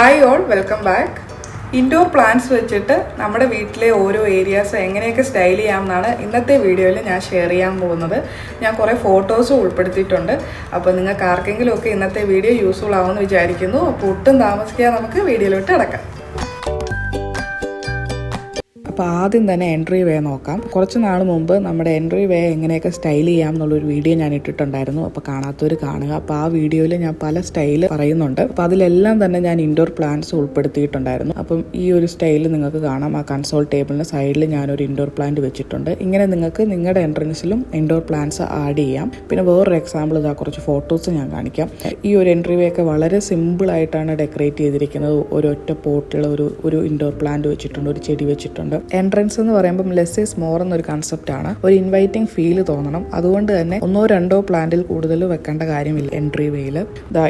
Hi all, welcome back. Indoor plants വെച്ചിട്ട് നമ്മുടെ വീട്ടിലെ ഓരോ ഏരിയാസ് എങ്ങനെയൊക്കെ സ്റ്റൈൽ ചെയ്യാമെന്നാണ് ഇന്നത്തെ വീഡിയോയിൽ ഞാൻ ഷെയർ ചെയ്യാൻ പോകുന്നത്. ഞാൻ കുറേ ഫോട്ടോസും ഉൾപ്പെടുത്തിയിട്ടുണ്ട്. അപ്പോൾ നിങ്ങൾക്ക് ആർക്കെങ്കിലും ഒക്കെ ഇന്നത്തെ വീഡിയോ യൂസ്ഫുൾ ആവുമെന്ന് വിചാരിക്കുന്നു. അപ്പോൾ ഒട്ടും താമസിക്കാതെ നമുക്ക് വീഡിയോയിലോട്ട് കിടക്കാം. അപ്പോൾ ആദ്യം തന്നെ എൻട്രി വേ നോക്കാം. കുറച്ച് നാൾ മുമ്പ് നമ്മുടെ എൻട്രി വേ എങ്ങനെയൊക്കെ സ്റ്റൈൽ ചെയ്യാം എന്നുള്ളൊരു വീഡിയോ ഞാൻ ഇട്ടിട്ടുണ്ടായിരുന്നു. അപ്പോൾ കാണാത്തവർ കാണുക. അപ്പോൾ ആ വീഡിയോയിൽ ഞാൻ പല സ്റ്റൈൽ പറയുന്നുണ്ട്. അപ്പോൾ അതിലെല്ലാം തന്നെ ഞാൻ ഇൻഡോർ പ്ലാന്റ്സ് ഉൾപ്പെടുത്തിയിട്ടുണ്ടായിരുന്നു. അപ്പം ഈ ഒരു സ്റ്റൈൽ നിങ്ങൾക്ക് കാണാം. ആ കൺസോൾ ടേബിളിന് സൈഡിൽ ഞാനൊരു ഇൻഡോർ പ്ലാന്റ് വെച്ചിട്ടുണ്ട്. ഇങ്ങനെ നിങ്ങൾക്ക് നിങ്ങളുടെ എൻട്രൻസിലും ഇൻഡോർ പ്ലാന്റ്സ് ആഡ് ചെയ്യാം. പിന്നെ വേറൊരു എക്സാമ്പിൾ ഇതാ, കുറച്ച് ഫോട്ടോസ് ഞാൻ കാണിക്കാം. ഈ ഒരു എൻട്രി വേ ഒക്കെ വളരെ സിമ്പിളായിട്ടാണ് ഡെക്കറേറ്റ് ചെയ്തിരിക്കുന്നത്. ഒരൊറ്റ പോട്ടിൽ ഒരു ഇൻഡോർ പ്ലാന്റ് വെച്ചിട്ടുണ്ട്, ഒരു ചെടി വെച്ചിട്ടുണ്ട്. എൻട്രൻസ് എന്ന് പറയുമ്പോൾ ലെസ് ഈസ് മോർ എന്നൊരു കൺസെപ്റ്റാണ്. ഒരു ഇൻവൈറ്റിംഗ് ഫീൽ തോന്നണം. അതുകൊണ്ട് തന്നെ ഒന്നോ രണ്ടോ പ്ലാന്റിൽ കൂടുതൽ വെക്കേണ്ട കാര്യമില്ല എൻട്രി വേയിൽ.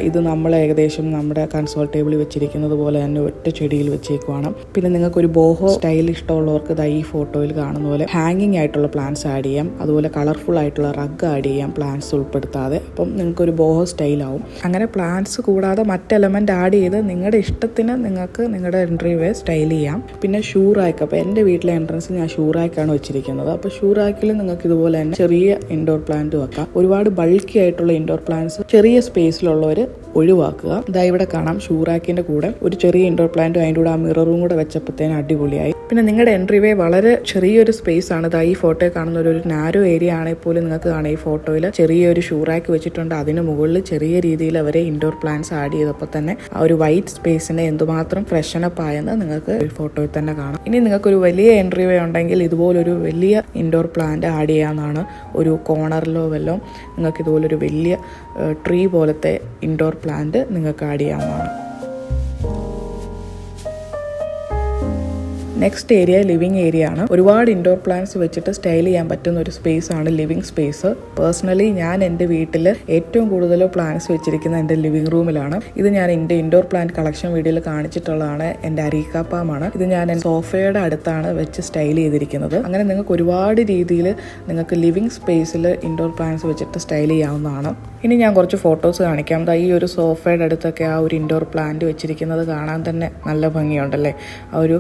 ഇത് നമ്മൾ ഏകദേശം നമ്മുടെ കൺസോൾ ടേബിളിൽ വെച്ചിരിക്കുന്നത് പോലെ തന്നെ ഒറ്റ ചെടിയിൽ വെച്ചേക്കുവാണ്. പിന്നെ നിങ്ങൾക്ക് ഒരു ബോഹോ സ്റ്റൈൽ ഇഷ്ടമുള്ളവർക്ക് ഈ ഫോട്ടോയിൽ കാണുന്ന പോലെ ഹാങ്ങിങ് ആയിട്ടുള്ള പ്ലാന്റ്സ് ആഡ് ചെയ്യാം. അതുപോലെ കളർഫുൾ ആയിട്ടുള്ള റഗ് ആഡ് ചെയ്യാം പ്ലാന്റ്സ് ഉൾപ്പെടുത്താതെ. അപ്പം നിങ്ങൾക്കൊരു ബോഹോ സ്റ്റൈലാവും. അങ്ങനെ പ്ലാന്റ്സ് കൂടാതെ മറ്റ് എലമെന്റ് ആഡ് ചെയ്ത് നിങ്ങളുടെ ഇഷ്ടത്തിന് നിങ്ങൾക്ക് നിങ്ങളുടെ എൻട്രി വേ സ്റ്റൈൽ ചെയ്യാം. പിന്നെ ഷൂ റാക്ക്. അപ്പോൾ എൻ്റെ വീട്ടിലെ എൻട്രൻസ് ഞാൻ ഷൂ റാക്കാണ് വെച്ചിരിക്കുന്നത്. അപ്പോൾ ഷൂ റാക്കിൽ നിങ്ങൾക്ക് ഇതുപോലെ തന്നെ ചെറിയ ഇൻഡോർ പ്ലാന്റ് വെക്കാം. ഒരുപാട് ബൾക്കി ആയിട്ടുള്ള ഇൻഡോർ പ്ലാന്റ്സ് ചെറിയ സ്പേസിലുള്ളവർ ഒഴിവാക്കുക. ഇവിടെ കാണാം ഷൂ റാക്കിന്റെ കൂടെ ഒരു ചെറിയ ഇൻഡോർ പ്ലാന്റും അതിൻ്റെ കൂടെ ആ മിററും കൂടെ വെച്ചപ്പോഴത്തേനും അടിപൊളിയായി. പിന്നെ നിങ്ങളുടെ എൻട്രി വേ വളരെ ചെറിയൊരു സ്പേസ് ആണ്. ഈ ഫോട്ടോയിൽ കാണുന്ന ഒരു നാരോ ഏരിയ ആണെങ്കിൽ പോലും നിങ്ങൾക്ക് കാണാം ഈ ഫോട്ടോയിൽ ചെറിയൊരു ഷൂ റാക്ക് വെച്ചിട്ടുണ്ട്. അതിന് മുകളിൽ ചെറിയ രീതിയിൽ അവരെ ഇൻഡോർ പ്ലാന്റ്സ് ആഡ് ചെയ്തപ്പോൾ തന്നെ ആ ഒരു വൈറ്റ് സ്പേസിനെ എന്തുമാത്രം ഫ്രഷനപ്പ് ആയെന്ന് നിങ്ങൾക്ക് ഈ ഫോട്ടോയിൽ തന്നെ കാണാം. ഇനി നിങ്ങൾക്കൊരു വലിയ എൻട്രി വേ ഉണ്ടെങ്കിൽ ഇതുപോലൊരു വലിയ ഇൻഡോർ പ്ലാന്റ് ആഡ് ചെയ്യാവുന്നതാണ്. ഒരു കോർണറിലോ വല്ലോ നിങ്ങൾക്ക് ഇതുപോലൊരു വലിയ ട്രീ പോലത്തെ ഇൻഡോർ പ്ലാന്റ് നിങ്ങൾക്ക് ആഡ് ചെയ്യാവുന്നതാണ്. നെക്സ്റ്റ് ഏരിയ ലിവിങ് ഏരിയ ആണ്. ഒരുപാട് ഇൻഡോർ പ്ലാന്റ്സ് വെച്ചിട്ട് സ്റ്റൈൽ ചെയ്യാൻ പറ്റുന്ന ഒരു സ്പേസ് ആണ് ലിവിങ് സ്പേസ്. പേഴ്സണലി ഞാൻ എൻ്റെ വീട്ടിൽ ഏറ്റവും കൂടുതൽ പ്ലാന്റ്സ് വെച്ചിരിക്കുന്ന എൻ്റെ ലിവിങ് റൂമിലാണ്. ഇത് ഞാൻ എൻ്റെ ഇൻഡോർ പ്ലാന്റ് കളക്ഷൻ വീഡിയോയിൽ കാണിച്ചിട്ടുള്ളതാണ്. എൻ്റെ അരീക്കാപ്പാമാണ്. ഇത് ഞാൻ എൻ്റെ സോഫയുടെ അടുത്താണ് വെച്ച് സ്റ്റൈൽ ചെയ്തിരിക്കുന്നത്. അങ്ങനെ നിങ്ങൾക്ക് ഒരുപാട് രീതിയിൽ നിങ്ങൾക്ക് ലിവിങ് സ്പേസിൽ ഇൻഡോർ പ്ലാന്റ്സ് വെച്ചിട്ട് സ്റ്റൈൽ ചെയ്യാവുന്നതാണ്. ഇനി ഞാൻ കുറച്ച് ഫോട്ടോസ് കാണിക്കാം. ഈ ഒരു സോഫയുടെ അടുത്തൊക്കെ ആ ഒരു ഇൻഡോർ പ്ലാന്റ് വെച്ചിരിക്കുന്നത് കാണാൻ തന്നെ നല്ല ഭംഗിയുണ്ടല്ലേ. ആ ഒരു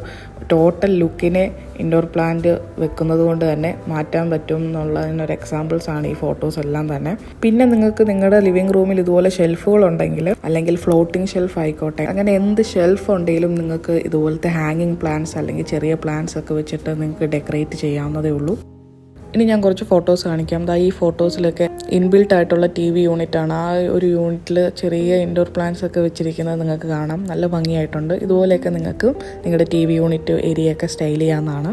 ടോട്ടൽ ലുക്കിനെ ഇൻഡോർ പ്ലാന്റ് വെക്കുന്നത് കൊണ്ട് തന്നെ മാറ്റാൻ പറ്റും എന്നുള്ളതിനൊരു എക്സാമ്പിൾസ് ആണ് ഈ ഫോട്ടോസ് എല്ലാം തന്നെ. പിന്നെ നിങ്ങൾക്ക് നിങ്ങളുടെ ലിവിംഗ് റൂമിൽ ഇതുപോലെ ഷെൽഫുകൾ ഉണ്ടെങ്കിൽ, അല്ലെങ്കിൽ ഫ്ലോട്ടിംഗ് ഷെൽഫ് ആയിക്കോട്ടെ, അങ്ങനെ എന്ത് ഷെൽഫ് ഉണ്ടെങ്കിലും നിങ്ങൾക്ക് ഇതുപോലത്തെ ഹാങ്ങിങ് പ്ലാന്റ്സ് അല്ലെങ്കിൽ ചെറിയ പ്ലാന്റ്സ് ഒക്കെ വെച്ചിട്ട് നിങ്ങൾക്ക് ഡെക്കറേറ്റ് ചെയ്യാവുന്നതേ ഉള്ളൂ. ഇനി ഞാൻ കുറച്ച് ഫോട്ടോസ് കാണിക്കാം. ഈ ഫോട്ടോസിലൊക്കെ ഇൻബിൽട്ട് ആയിട്ടുള്ള TV യൂണിറ്റ് ആണ്. ആ ഒരു യൂണിറ്റിൽ ചെറിയ ഇൻഡോർ പ്ലാന്റ്സ് ഒക്കെ വെച്ചിരിക്കുന്നത് നിങ്ങൾക്ക് കാണാം. നല്ല ഭംഗിയായിട്ടുണ്ട്. ഇതുപോലെയൊക്കെ നിങ്ങൾക്ക് നിങ്ങളുടെ TV യൂണിറ്റ് ഏരിയയൊക്കെ സ്റ്റൈൽ ചെയ്യാവുന്നതാണ്.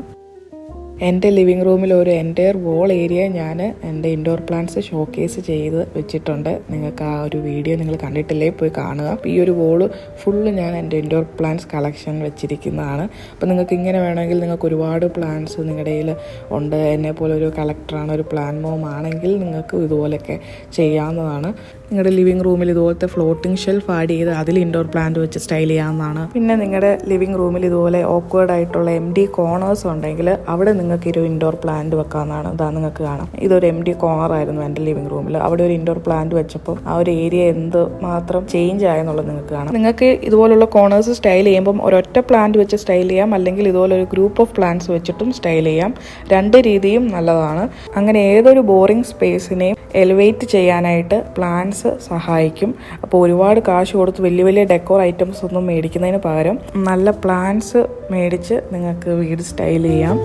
എൻ്റെ ലിവിങ് റൂമിൽ ഒരു എൻ്റയർ വോൾ ഏരിയ ഞാൻ എൻ്റെ ഇൻഡോർ പ്ലാന്റ്സ് ഷോക്കേസ് ചെയ്ത് വെച്ചിട്ടുണ്ട്. നിങ്ങൾക്ക് ആ ഒരു വീഡിയോ നിങ്ങൾ കണ്ടിട്ടില്ലേ, പോയി കാണുക. ഈ ഒരു വോള് ഫുള്ള് ഞാൻ എൻ്റെ ഇൻഡോർ പ്ലാന്റ്സ് കളക്ഷൻ വെച്ചിരിക്കുന്നതാണ്. അപ്പോൾ നിങ്ങൾക്ക് ഇങ്ങനെ വേണമെങ്കിൽ നിങ്ങൾക്ക് ഒരുപാട് പ്ലാന്റ്സ് നിങ്ങളുടെ കയ്യിൽ ഉണ്ട്, എന്നെ പോലെ ഒരു കളക്ടറാണ്, ഒരു പ്ലാൻ മോം ആണെങ്കിൽ നിങ്ങൾക്ക് ഇതുപോലെയൊക്കെ ചെയ്യാവുന്നതാണ്. നിങ്ങളുടെ ലിവിങ് റൂമിൽ ഇതുപോലത്തെ ഫ്ലോട്ടിംഗ് ഷെൽഫ് ആഡ് ചെയ്ത് അതിൽ ഇൻഡോർ പ്ലാന്റ് വെച്ച് സ്റ്റൈൽ ചെയ്യാവുന്നതാണ്. പിന്നെ നിങ്ങളുടെ ലിവിങ് റൂമിൽ ഇതുപോലെ ഓക്വേർഡ് ആയിട്ടുള്ള empty കോർണേഴ്സ് ഉണ്ടെങ്കിൽ അവിടെ നിങ്ങൾക്ക് ഒരു ഇൻഡോർ പ്ലാന്റ് വെക്കാവുന്നതാണ്. നിങ്ങൾക്ക് കാണാം, ഇതൊരു empty കോർണർ ആയിരുന്നു എൻ്റെ ലിവിങ് റൂമിൽ. അവിടെ ഒരു ഇൻഡോർ പ്ലാന്റ് വെച്ചപ്പോൾ ആ ഒരു ഏരിയ എന്ത് മാത്രം ചേഞ്ച് ആയെന്നുള്ളത് നിങ്ങൾക്ക് കാണാം. നിങ്ങൾക്ക് ഇതുപോലുള്ള കോർണേഴ്സ് സ്റ്റൈൽ ചെയ്യുമ്പം ഒരൊറ്റ പ്ലാന്റ് വെച്ച് സ്റ്റൈൽ ചെയ്യാം, അല്ലെങ്കിൽ ഇതുപോലെ ഒരു ഗ്രൂപ്പ് ഓഫ് പ്ലാന്റ്സ് വെച്ചിട്ടും സ്റ്റൈൽ ചെയ്യാം. രണ്ട് രീതിയും നല്ലതാണ്. അങ്ങനെ ഏതൊരു ബോറിംഗ് സ്പേസിനെയും എലിവേറ്റ് ചെയ്യാനായിട്ട് പ്ലാന്റ്സ് സഹായിക്കും. അപ്പോൾ ഒരുപാട് കാശ് കൊടുത്ത് വലിയ വലിയ ഡെക്കോർ ഐറ്റംസ് ഒന്നും മേടിക്കുന്നതിന് പകരം നല്ല പ്ലാന്റ്സ് മേടിച്ച് നിങ്ങൾക്ക് വീട് സ്റ്റൈൽ ചെയ്യാം.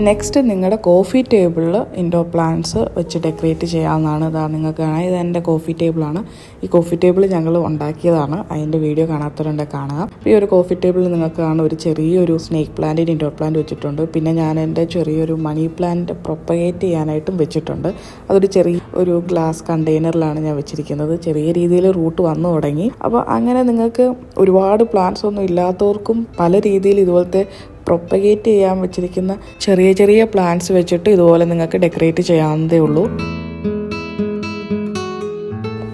നെക്സ്റ്റ് നിങ്ങളുടെ കോഫി ടേബിളിൽ ഇൻഡോർ പ്ലാന്റ്സ് വെച്ച് ഡെക്കറേറ്റ് ചെയ്യാവുന്നതാണ്. നിങ്ങൾക്ക് കാണാം, ഇത് എൻ്റെ കോഫി ടേബിളാണ്. ഈ കോഫി ടേബിൾ ഞങ്ങൾ ഉണ്ടാക്കിയതാണ്. അതിൻ്റെ വീഡിയോ കാണാത്തവരുണ്ടെങ്കിൽ കാണുക. ഈ ഒരു കോഫി ടേബിളിൽ നിങ്ങൾക്ക് കാണാം ഒരു ചെറിയൊരു സ്നേക്ക് പ്ലാന്റിന് ഇൻഡോർ പ്ലാന്റ് വെച്ചിട്ടുണ്ട്. പിന്നെ ഞാൻ എൻ്റെ ചെറിയൊരു മണി പ്ലാന്റ് പ്രൊപ്പഗേറ്റ് ചെയ്യാനായിട്ടും വെച്ചിട്ടുണ്ട്. അതൊരു ചെറിയ ഗ്ലാസ് കണ്ടെയ്നറിലാണ് ഞാൻ വെച്ചിരിക്കുന്നത്. ചെറിയ രീതിയിൽ റൂട്ട് വന്നു തുടങ്ങി. അപ്പോൾ അങ്ങനെ നിങ്ങൾക്ക് ഒരുപാട് പ്ലാന്റ്സ് ഒന്നും ഇല്ലാത്തവർക്കും പല രീതിയിൽ ഇതുപോലത്തെ പ്രൊപ്പഗേറ്റ് ചെയ്യാൻ വെച്ചിരിക്കുന്ന ചെറിയ ചെറിയ പ്ലാന്റ്സ് വെച്ചിട്ട് ഇതുപോലെ നിങ്ങൾക്ക് ഡെക്കറേറ്റ് ചെയ്യാവുന്നതേ ഉള്ളൂ.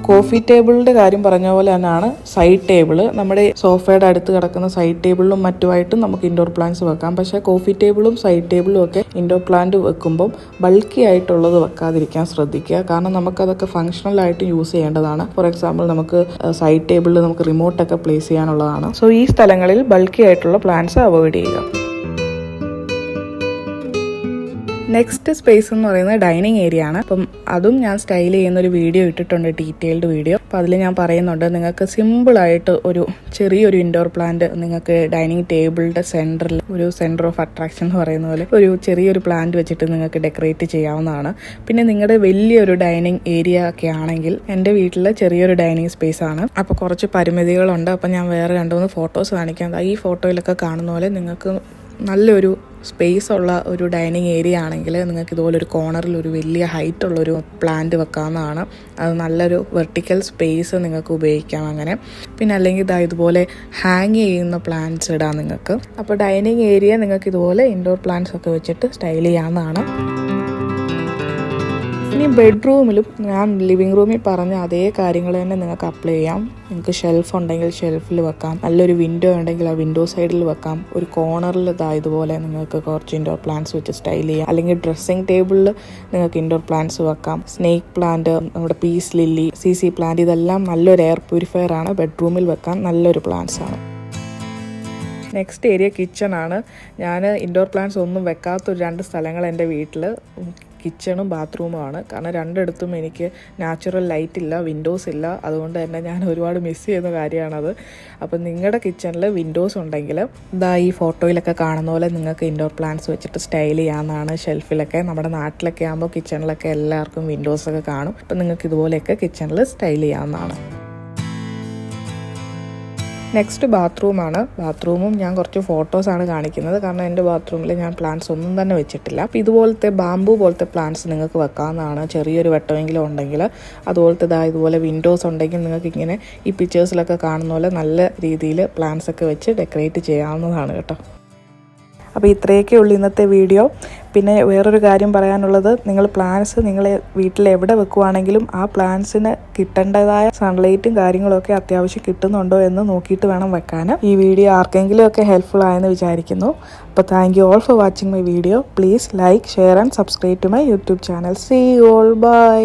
കോഫി ടേബിളിൻ്റെ കാര്യം പറഞ്ഞ പോലെ തന്നെയാണ് സൈഡ് ടേബിൾ. നമ്മുടെ സോഫയുടെ അടുത്ത് കിടക്കുന്ന സൈഡ് ടേബിളിലും മറ്റുമായിട്ടും നമുക്ക് ഇൻഡോർ പ്ലാന്റ്സ് വെക്കാം. പക്ഷേ കോഫി ടേബിളും സൈഡ് ടേബിളും ഒക്കെ ഇൻഡോർ പ്ലാന്റ് വെക്കുമ്പം ബൾക്കി ആയിട്ടുള്ളത് വെക്കാതിരിക്കാൻ ശ്രദ്ധിക്കുക. കാരണം നമുക്കതൊക്കെ ഫങ്ഷണലായിട്ട് യൂസ് ചെയ്യേണ്ടതാണ്. ഫോർ എക്സാമ്പിൾ നമുക്ക് സൈഡ് ടേബിളിൽ നമുക്ക് റിമോട്ടൊക്കെ പ്ലേസ് ചെയ്യാനുള്ളതാണ്. സോ ഈ സ്ഥലങ്ങളിൽ ബൾക്കി ആയിട്ടുള്ള പ്ലാന്റ്സ് അവോയ്ഡ് ചെയ്യുക. നെക്സ്റ്റ് സ്പേസ് എന്ന് പറയുന്നത് ഡൈനിങ് ഏരിയ ആണ്. അപ്പം അതും ഞാൻ സ്റ്റൈൽ ചെയ്യുന്നൊരു വീഡിയോ ഇട്ടിട്ടുണ്ട്, ഡീറ്റെയിൽഡ് വീഡിയോ. അപ്പോൾ അതിൽ ഞാൻ പറയുന്നുണ്ട് നിങ്ങൾക്ക് സിമ്പിളായിട്ട് ഒരു ചെറിയൊരു ഇൻഡോർ പ്ലാന്റ് നിങ്ങൾക്ക് ഡൈനിങ് ടേബിളിൻ്റെ സെൻറ്ററിൽ ഒരു സെൻറ്റർ ഓഫ് അട്രാക്ഷൻ എന്ന് പറയുന്ന പോലെ ഒരു ചെറിയൊരു പ്ലാന്റ് വെച്ചിട്ട് നിങ്ങൾക്ക് ഡെക്കറേറ്റ് ചെയ്യാവുന്നതാണ്. പിന്നെ നിങ്ങളുടെ വലിയൊരു ഡൈനിങ് ഏരിയ ഒക്കെ ആണെങ്കിൽ, എൻ്റെ വീട്ടിൽ ചെറിയൊരു ഡൈനിങ് സ്പേസ് ആണ്, അപ്പോൾ കുറച്ച് പരിമിതികളുണ്ട്. അപ്പോൾ ഞാൻ വേറെ 2-3 ഫോട്ടോസ് കാണിക്കാം. ഈ ഫോട്ടോയിലൊക്കെ കാണുന്ന പോലെ നിങ്ങൾക്ക് നല്ലൊരു സ്പേസ് ഉള്ള ഒരു ഡൈനിങ് ഏരിയ ആണെങ്കിൽ നിങ്ങൾക്ക് ഇതുപോലൊരു കോർണറിൽ ഒരു വലിയ ഹൈറ്റ് ഉള്ളൊരു പ്ലാന്റ് വെക്കാവുന്നതാണ്. അത് നല്ലൊരു വെർട്ടിക്കൽ സ്പേസ് നിങ്ങൾക്ക് ഉപയോഗിക്കാം അങ്ങനെ. പിന്നെ അല്ലെങ്കിൽ ഇതുപോലെ ഹാങ് ചെയ്യുന്ന പ്ലാന്റ്സ് ഇടാം നിങ്ങൾക്ക്. അപ്പോൾ ഡൈനിങ് ഏരിയ നിങ്ങൾക്ക് ഇതുപോലെ ഇൻഡോർ പ്ലാന്റ്സ് ഒക്കെ വെച്ചിട്ട് സ്റ്റൈൽ ചെയ്യാവുന്നതാണ്. ഇനി ബെഡ്റൂമിലും ഞാൻ ലിവിങ് റൂമിൽ പറഞ്ഞ അതേ കാര്യങ്ങൾ തന്നെ നിങ്ങൾക്ക് അപ്ലൈ ചെയ്യാം. നിങ്ങൾക്ക് ഷെൽഫ് ഉണ്ടെങ്കിൽ ഷെൽഫിൽ വെക്കാം, നല്ലൊരു വിൻഡോ ഉണ്ടെങ്കിൽ ആ വിൻഡോ സൈഡിൽ വെക്കാം. ഒരു കോർണറിൽ ഇതുപോലെ നിങ്ങൾക്ക് കുറച്ച് ഇൻഡോർ പ്ലാന്റ്സ് വെച്ച് സ്റ്റൈൽ ചെയ്യാം. അല്ലെങ്കിൽ ഡ്രസ്സിങ് ടേബിളിൽ നിങ്ങൾക്ക് ഇൻഡോർ പ്ലാന്റ്സ് വെക്കാം. സ്നേക്ക് പ്ലാന്റ്, നമ്മുടെ പീസ് ലില്ലി, CC പ്ലാന്റ്, ഇതെല്ലാം നല്ലൊരു എയർ പ്യൂരിഫയർ ആണ്. ബെഡ്റൂമിൽ വെക്കാൻ നല്ലൊരു പ്ലാന്റ്സ് ആണ്. നെക്സ്റ്റ് ഏരിയ കിച്ചൺ ആണ്. ഞാൻ ഇൻഡോർ പ്ലാന്റ്സ് ഒന്നും വെക്കാത്തൊരു 2 സ്ഥലങ്ങൾ എൻ്റെ വീട്ടിൽ കിച്ചണും ബാത്റൂമുമാണ്. കാരണം രണ്ടിടത്തും എനിക്ക് നാച്ചുറൽ ലൈറ്റ് ഇല്ല, വിൻഡോസ് ഇല്ല. അതുകൊണ്ട് തന്നെ ഞാൻ ഒരുപാട് മിസ് ചെയ്യുന്ന കാര്യമാണത്. അപ്പം നിങ്ങളുടെ കിച്ചണിൽ വിൻഡോസ് ഉണ്ടെങ്കിൽ ഈ ഫോട്ടോയിലൊക്കെ കാണുന്ന പോലെ നിങ്ങൾക്ക് ഇൻഡോർ പ്ലാന്റ്സ് വെച്ചിട്ട് സ്റ്റൈൽ ചെയ്യാവുന്നതാണ്. ഷെൽഫിലൊക്കെ നമ്മുടെ നാട്ടിലൊക്കെ ആകുമ്പോൾ കിച്ചണിലൊക്കെ എല്ലാവർക്കും വിൻഡോസൊക്കെ കാണും. അപ്പം നിങ്ങൾക്ക് ഇതുപോലെയൊക്കെ കിച്ചണിൽ സ്റ്റൈൽ ചെയ്യാവുന്നതാണ്. നെക്സ്റ്റ് ബാത്റൂമാണ്. ബാത്റൂമും ഞാൻ കുറച്ച് ഫോട്ടോസാണ് കാണിക്കുന്നത്. കാരണം എൻ്റെ ബാത്റൂമിൽ ഞാൻ പ്ലാന്റ്സ് ഒന്നും തന്നെ വെച്ചിട്ടില്ല. അപ്പോൾ ഇതുപോലത്തെ ബാംബു പോലത്തെ പ്ലാന്റ്സ് നിങ്ങൾക്ക് വെക്കാവുന്നതാണ്. ചെറിയൊരു വെട്ടമെങ്കിലും ഉണ്ടെങ്കിൽ. അതുപോലത്തെ ഇതുപോലെ വിൻഡോസ് ഉണ്ടെങ്കിൽ നിങ്ങൾക്ക് ഇങ്ങനെ ഈ പിക്ചേഴ്സിലൊക്കെ കാണുന്ന പോലെ നല്ല രീതിയിൽ പ്ലാന്റ്സ് ഒക്കെ വെച്ച് ഡെക്കറേറ്റ് ചെയ്യാവുന്നതാണ് കേട്ടോ. അപ്പോൾ ഇത്രയൊക്കെ ഉള്ളൂ ഇന്നത്തെ വീഡിയോ. പിന്നെ വേറൊരു കാര്യം പറയാനുള്ളത്, നിങ്ങൾ പ്ലാന്റ്സ് നിങ്ങൾ വീട്ടിൽ എവിടെ വെക്കുവാണെങ്കിലും ആ പ്ലാന്റ്സിന് കിട്ടേണ്ടതായ സൺലൈറ്റും കാര്യങ്ങളൊക്കെ അത്യാവശ്യം കിട്ടുന്നുണ്ടോ എന്ന് നോക്കിയിട്ട് വേണം വെക്കാൻ. ഈ വീഡിയോ ആർക്കെങ്കിലും ഒക്കെ ഹെൽപ്ഫുൾ ആയെന്ന് വിചാരിക്കുന്നു. അപ്പോൾ thank you all for watching my video. Please like, share and subscribe to my YouTube channel. See you all. By.